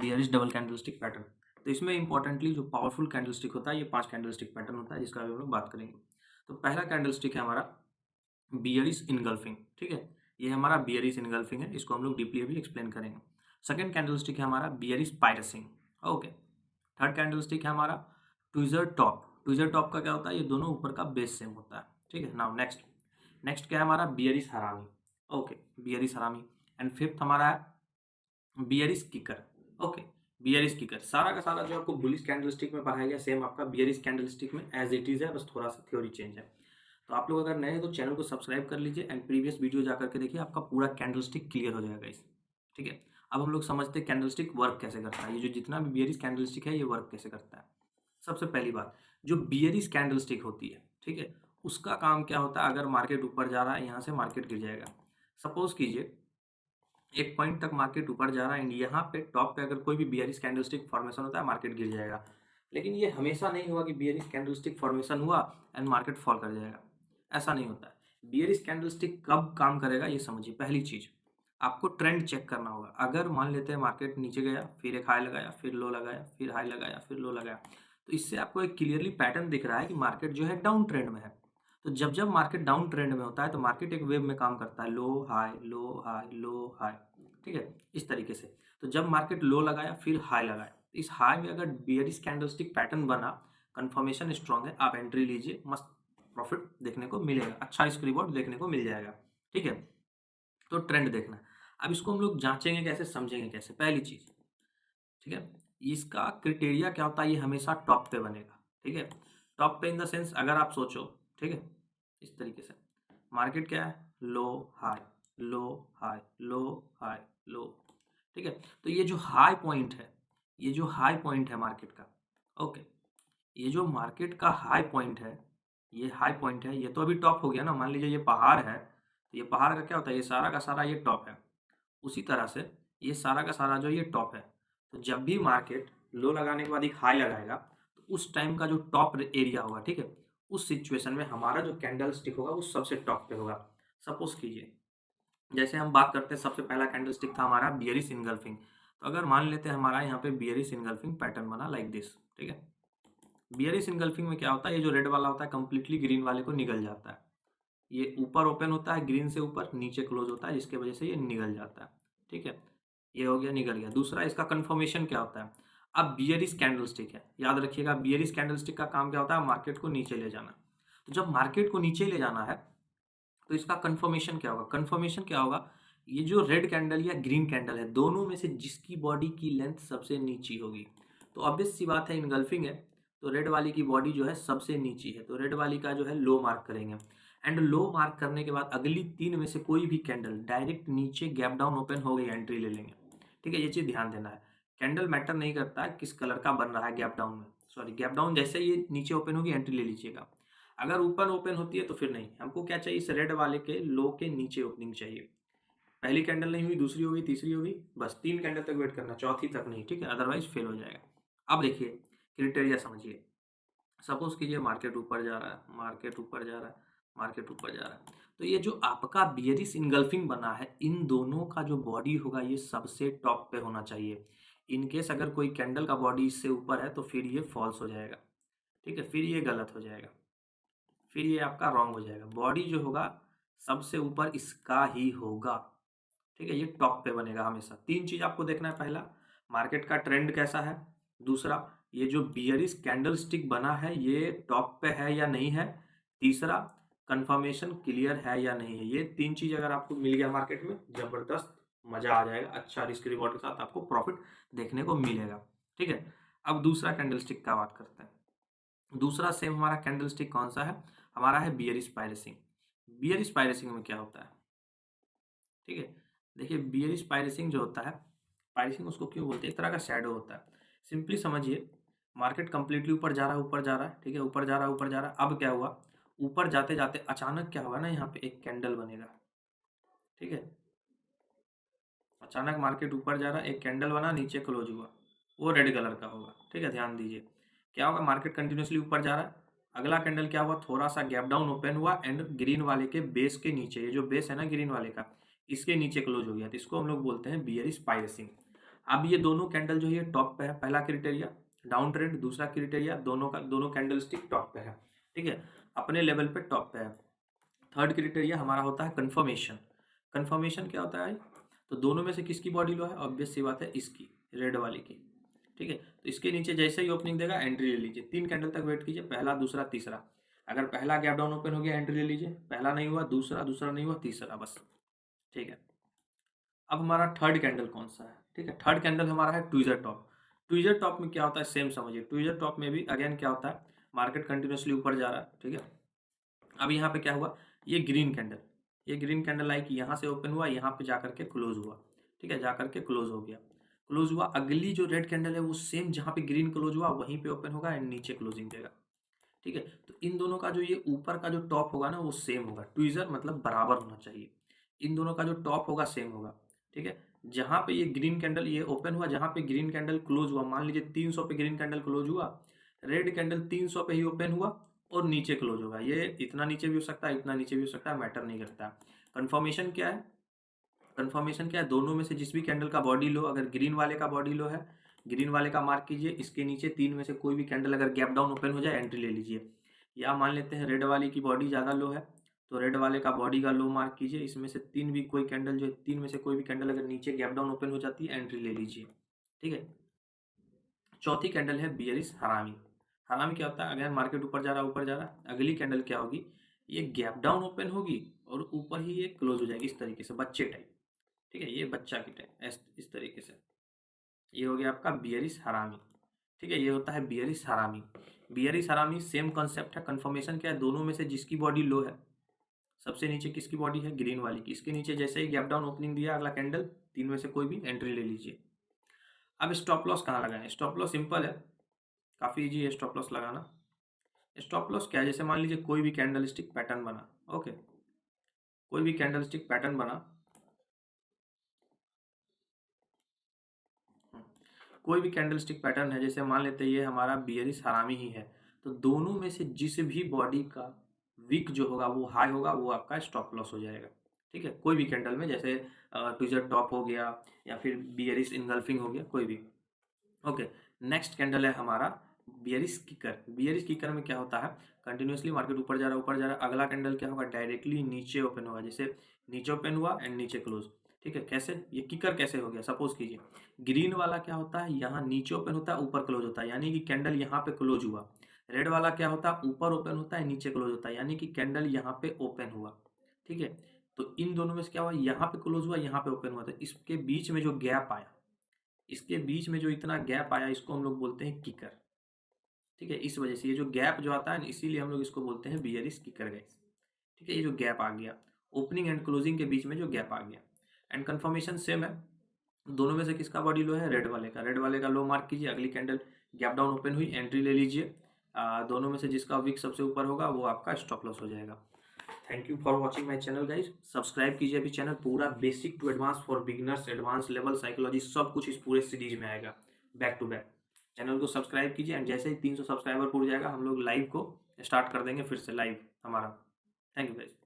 Bearish double candlestick pattern. तो इसमें importantly जो पावरफुल कैंडलस्टिक होता है ये 5 कैंडलस्टिक पैटर्न होता है जिसका अभी हम लोग बात करेंगे। तो पहला कैंडलस्टिक है हमारा बियरिश इनगल्फिंग, ठीक है, ये हमारा बियरिश इनगल्फिंग है, इसको हम लोग डीपली अभी एक्सप्लेन करेंगे। सेकंड कैंडलस्टिक है हमारा बियरिश पायरसिंग, ओके। थर्ड कैंडलस्टिक है हमारा ट्विजर टॉप। ट्विजर टॉप का क्या होता है, ये दोनों ऊपर का बेस सेम होता है, ठीक है। नाउ नेक्स्ट नेक्स्ट क्या है हमारा बियरिश हरामी, ओके, बियरिश हरामी। एंड फिफ्थ हमारा है bearish kicker, okay, bearish kicker. सारा का सारा जो आपको बुलिश कैंडलस्टिक में पढ़ाया गया सेम आपका बियरिश कैंडलस्टिक में एज इट इज है, बस थोड़ा सा थ्योरी चेंज है। तो आप लोग अगर नए हैं तो चैनल को सब्सक्राइब कर लीजिए एंड प्रीवियस वीडियो जाकर के देखिए, आपका पूरा कैंडलस्टिक क्लियर हो जाएगा इस, ठीक है। अब हम लोग समझते हैं कैंडलस्टिक वर्क कैसे करता है, ये जो जितना भी बियरिश कैंडलस्टिक है ये वर्क कैसे करता है। सबसे पहली बात, जो बियरिश कैंडलस्टिक होती है, ठीक है, उसका काम क्या होता है, अगर मार्केट ऊपर जा रहा है यहाँ से मार्केट गिर जाएगा। सपोज कीजिए एक पॉइंट तक मार्केट ऊपर जा रहा है एंड यहाँ पे टॉप पे अगर कोई भी बियरिश कैंडलस्टिक फॉर्मेशन होता है मार्केट गिर जाएगा। लेकिन ये हमेशा नहीं हुआ कि बियरिश कैंडलस्टिक फॉर्मेशन हुआ एंड मार्केट फॉल कर जाएगा, ऐसा नहीं होता है। बियरिश कैंडलस्टिक कब काम करेगा ये समझिए। पहली चीज, आपको ट्रेंड चेक करना होगा। अगर मान लेते हैं मार्केट नीचे गया, फिर एक हाई लगाया, फिर लो लगाया, फिर हाई लगाया, फिर लो लगाया, तो इससे आपको एक क्लियरली पैटर्न दिख रहा है कि मार्केट जो है डाउन ट्रेंड में है। तो जब जब मार्केट डाउन ट्रेंड में होता है तो मार्केट एक वेव में काम करता है, low high low high low high, ठीक है, इस तरीके से। तो जब मार्केट लो लगाया फिर हाई लगाया, इस हाई में अगर बियरिश कैंडलस्टिक पैटर्न बना, कंफर्मेशन स्ट्रांग है, आप एंट्री लीजिए, मस्त प्रॉफिट देखने को मिलेगा, अच्छा रिस्क रिवॉर्ड देखने को मिल जाएगा, ठीक है। तो ट्रेंड देखना। अब इसको हम लोग जांचेंगे कैसे, समझेंगे कैसे। पहली चीज, ठीक है, इसका क्रिटेरिया क्या होता है, ये हमेशा टॉप पे बनेगा, ठीक है। टॉप पे इन द सेंस अगर आप सोचो, ठीक है, इस तरीके से मार्केट क्या है, low high low high low high low, ठीक है। तो ये जो हाई पॉइंट है, ये जो हाई पॉइंट है मार्केट का, ओके, ये जो मार्केट का हाई पॉइंट है, ये हाई पॉइंट है, ये तो अभी टॉप हो गया ना। मान लीजिए ये पहाड़ है, तो ये पहाड़ का क्या होता है, ये सारा का सारा ये टॉप है। उसी तरह से ये सारा का सारा जो ये टॉप है, तो जब भी मार्केट लो लगाने के बाद एक हाई लगाएगा तो उस टाइम का जो टॉप एरिया होगा, ठीक है, उस सिचुएशन में हमारा जो कैंडल स्टिक होगा वो सबसे टॉप पे होगा। सपोज कीजिए जैसे हम बात करते हैं, सबसे पहला कैंडल स्टिक था हमारा बियरिश इनगल्फिंग। तो अगर मान लेते हैं हमारा यहाँ पे बियरिश इनगल्फिंग पैटर्न बना लाइक दिस, ठीक है। बियरिश इनगल्फिंग में क्या होता है, ये जो रेड वाला होता है कंप्लीटली ग्रीन वाले को निगल जाता है। ये ऊपर ओपन होता है ग्रीन से ऊपर, नीचे क्लोज होता है, जिसके वजह से ये निगल जाता है, ठीक है। ये हो गया, निगल गया। दूसरा इसका कंफर्मेशन क्या होता है, अब बियरिश कैंडलस्टिक है, याद रखिएगा बियरिश कैंडलस्टिक का काम क्या होता है, मार्केट को नीचे ले जाना। तो जब मार्केट को नीचे ले जाना है तो इसका कंफर्मेशन क्या होगा, कंफर्मेशन क्या होगा, ये जो रेड कैंडल या ग्रीन कैंडल है दोनों में से जिसकी बॉडी की लेंथ सबसे नीची होगी, तो ऑब्वियस सी बात है इनगल्फिंग है, तो रेड वाली की बॉडी जो है सबसे नीची है, तो रेड वाली का जो है लो मार्क करेंगे। एंड लो मार्क करने के बाद अगली 3 में से कोई भी कैंडल डायरेक्ट नीचे गैप डाउन ओपन हो गई, एंट्री ले लेंगे, ठीक है। ये चीज़ ध्यान देना है, कैंडल मैटर नहीं करता है किस कलर का बन रहा है गैप डाउन में, सॉरी गैप डाउन जैसे ये नीचे ओपन होगी एंट्री ले लीजिएगा। अगर ऊपर ओपन होती है तो फिर नहीं, हमको क्या चाहिए, इस रेड वाले के लो के नीचे ओपनिंग चाहिए। पहली कैंडल नहीं हुई, दूसरी होगी, तीसरी होगी, बस 3 कैंडल तक वेट करना, चौथी तक नहीं, ठीक है, अदरवाइज फेल हो जाएगा। अब देखिए क्रिटेरिया समझिए। सपोज कीजिए मार्केट ऊपर जा रहा है, मार्केट ऊपर जा रहा है, मार्केट ऊपर जा रहा है, तो ये जो आपका बियरिश इनगल्फिंग बना है, इन दोनों का जो बॉडी होगा ये सबसे टॉप पे होना चाहिए। इनकेस अगर कोई कैंडल का बॉडी इससे ऊपर है तो फिर ये फॉल्स हो जाएगा, ठीक है, फिर ये गलत हो जाएगा, फिर ये आपका रॉन्ग हो जाएगा। बॉडी जो होगा सबसे ऊपर इसका ही होगा, ठीक है, ये टॉप पे बनेगा हमेशा। 3 चीज आपको देखना है, पहला मार्केट का ट्रेंड कैसा है, दूसरा ये जो बियरिश कैंडल स्टिक बना है ये टॉप पे है या नहीं है, तीसरा कंफर्मेशन क्लियर है या नहीं है। ये 3 चीज अगर आपको मिल गया मार्केट में, जबरदस्त मजा आ जाएगा, अच्छा रिस्क रिवॉर्ड के साथ आपको प्रॉफिट देखने को मिलेगा, ठीक है। अब दूसरा कैंडल स्टिक का बात करते हैं। दूसरा सेम हमारा कैंडल स्टिक कौन सा है, हमारा है बियरिश पायरेसिंग। बियरिश पायरेसिंग में क्या होता है, ठीक है, देखिए बियरिश पायरेसिंग जो होता है, पायरेसिंग उसको क्यों बोलते हैं, एक तरह का शैडो होता है। सिंपली समझिए, मार्केट कंप्लीटली ऊपर जा रहा है, ऊपर जा रहा है, ठीक है, ऊपर जा रहा है, ऊपर जा रहा है। अब क्या हुआ, ऊपर जाते जाते अचानक क्या होगा ना, यहाँ पे एक कैंडल बनेगा, ठीक है। अचानक मार्केट ऊपर जा रहा है, एक कैंडल बना, नीचे क्लोज हुआ, वो रेड कलर का होगा, ठीक है। ध्यान दीजिए क्या होगा, मार्केट कंटिन्यूसली ऊपर जा रहा है, अगला कैंडल क्या हुआ, थोड़ा सा गैप डाउन ओपन हुआ एंड ग्रीन वाले के बेस के नीचे, ये जो बेस है ना ग्रीन वाले का, इसके नीचे क्लोज हो गया, तो इसको हम लोग बोलते हैं बियरिश पायरेसिंग। अब ये दोनों कैंडल जो है टॉप पे है, पहला क्राइटेरिया डाउन ट्रेंड, दूसरा क्राइटेरिया दोनों कैंडल स्टिक टॉप पे है, ठीक है, अपने लेवल पे टॉप पे है। थर्ड क्राइटेरिया हमारा होता है कंफर्मेशन। कंफर्मेशन क्या होता है? तो दोनों में से किसकी बॉडी लो है? ऑब्वियस सी बात है इसकी, रेड वाली की, ठीक है। तो इसके नीचे जैसे ही ओपनिंग देगा एंट्री ले लीजिए, 3 कैंडल तक वेट कीजिए, पहला दूसरा तीसरा। अगर पहला गैप डाउन ओपन हो गया एंट्री ले लीजिए, पहला नहीं हुआ दूसरा, दूसरा नहीं हुआ तीसरा, बस, ठीक है। अब हमारा थर्ड कैंडल कौन सा है? ठीक है, थर्ड कैंडल हमारा है ट्विजर टॉप। ट्विजर टॉप में क्या होता है सेम समझिए। ट्विजर टॉप में भी अगेन क्या होता है, मार्केट कंटिन्यूसली ऊपर जा रहा है, ठीक है। अब यहाँ पे क्या हुआ, ये ग्रीन कैंडल, ये ग्रीन कैंडल आई कि यहाँ से ओपन हुआ, यहाँ पे जाकर के क्लोज हुआ, ठीक है, जाकर के क्लोज हो गया। क्लोज हुआ, अगली जो रेड कैंडल है वो सेम जहाँ पे ग्रीन क्लोज हुआ वहीं पे ओपन होगा एंड नीचे क्लोजिंग देगा, ठीक है। तो इन दोनों का जो ये ऊपर का जो टॉप होगा ना वो सेम होगा। ट्विजर मतलब बराबर होना चाहिए, इन दोनों का जो टॉप होगा सेम होगा, ठीक है। जहाँ पे ये ग्रीन कैंडल ये ओपन हुआ, जहाँ पे ग्रीन कैंडल क्लोज हुआ, मान लीजिए 300 पे ग्रीन कैंडल क्लोज हुआ, रेड कैंडल 300 पे ही ओपन हुआ और नीचे क्लोज होगा। ये इतना नीचे भी हो सकता है, इतना नीचे भी हो सकता है, मैटर नहीं करता। कंफर्मेशन क्या है? कंफर्मेशन क्या है, दोनों में से जिस भी कैंडल का बॉडी लो, अगर ग्रीन वाले का बॉडी लो है, ग्रीन वाले का मार्क कीजिए, इसके नीचे 3 में से कोई भी कैंडल अगर गैप डाउन ओपन हो जाए एंट्री ले लीजिए। या मान लेते हैं रेड वाले की बॉडी ज़्यादा लो है, तो रेड वाले का बॉडी का लो मार्क कीजिए, इसमें से 3 भी कोई कैंडल जो है, 3 में से कोई भी कैंडल अगर नीचे गैप डाउन ओपन हो जाती है एंट्री ले लीजिए, ठीक है। चौथी कैंडल है बियरिश हरामी। हरामी क्या होता है, अगर मार्केट ऊपर जा रहा है, ऊपर जा रहा है, अगली कैंडल क्या होगी, ये गैप डाउन ओपन होगी और ऊपर ही ये क्लोज हो जाएगी, इस तरीके से बच्चे टाइप, ठीक है, ये बच्चा की टाइप इस तरीके से। ये हो गया आपका बियरिश हरामी, ठीक है, ये होता है बियरिश हरामी। बियरिश हरामी सेम कॉन्सेप्ट है। कंफर्मेशन क्या है, दोनों में से जिसकी बॉडी लो है, सबसे नीचे किसकी बॉडी है, ग्रीन वाली की, इसके नीचे जैसे ही गैप डाउन ओपनिंग दिया अगला कैंडल, 3 में से कोई भी एंट्री ले लीजिए। अब स्टॉप लॉस कहाँ लगाएं? स्टॉप लॉस सिंपल है, काफ़ी ईजी है स्टॉप लॉस लगाना। स्टॉप लॉस क्या है, जैसे मान लीजिए कोई भी कैंडल स्टिक पैटर्न बना, ओके, कोई भी कैंडल स्टिक पैटर्न बना, कोई भी कैंडल स्टिक पैटर्न है, जैसे मान लेते हैं ये हमारा बियरिश हरामी ही है, तो दोनों में से जिस भी बॉडी का विक जो होगा वो हाई होगा, वो आपका स्टॉप लॉस हो जाएगा, ठीक है। कोई भी कैंडल में, जैसे ट्विजर टॉप हो गया या फिर बियरिश इनगल्फिंग हो गया, कोई भी, ओके। नेक्स्ट कैंडल है हमारा बियरिश किकर। बियरिश किकर में क्या होता है, कंटिन्यूसली मार्केट ऊपर जा रहा है, ऊपर जा रहा है, अगला कैंडल क्या होगा, डायरेक्टली नीचे ओपन होगा, जैसे नीचे ओपन हुआ एंड नीचे क्लोज, ठीक है। कैसे ये किकर कैसे हो गया, सपोज कीजिए ग्रीन वाला क्या होता है, यहाँ नीचे ओपन होता है, ऊपर क्लोज होता है, यानी कि कैंडल यहाँ पे क्लोज हुआ। रेड वाला क्या होता है, ऊपर ओपन होता है, नीचे क्लोज होता है, यानी कि कैंडल यहाँ पे ओपन हुआ, ठीक है। तो इन दोनों में से क्या हुआ, यहाँ पे क्लोज हुआ, यहाँ पे ओपन हुआ, तो इसके बीच में जो गैप आया, इसके बीच में जो इतना गैप आया, इसको हम लोग बोलते हैं किकर, ठीक है। इस वजह से ये जो गैप जो आता है ना, इसीलिए हम लोग इसको बोलते हैं बियरिश किकर गाइस, ठीक है। ये जो गैप आ गया, ओपनिंग एंड क्लोजिंग के बीच में जो गैप आ गया। एंड कंफर्मेशन सेम है, दोनों में से किसका बॉडी लो है, रेड वाले का। रेड वाले का लो मार्क कीजिए, अगली कैंडल गैप डाउन ओपन हुई एंट्री ले लीजिए। दोनों में से जिसका विक सबसे ऊपर होगा वो आपका स्टॉप लॉस हो जाएगा। Thank you for watching my channel guys. Subscribe कीजिए अभी चैनल, पूरा basic to advance for beginners, advance level psychology, सब कुछ इस पूरे सीरीज में आएगा बैक टू बैक। चैनल को सब्सक्राइब कीजिए एंड जैसे ही 300 सब्सक्राइबर पूरा जाएगा हम लोग लाइव को स्टार्ट कर देंगे फिर से लाइव हमारा। Thank you guys.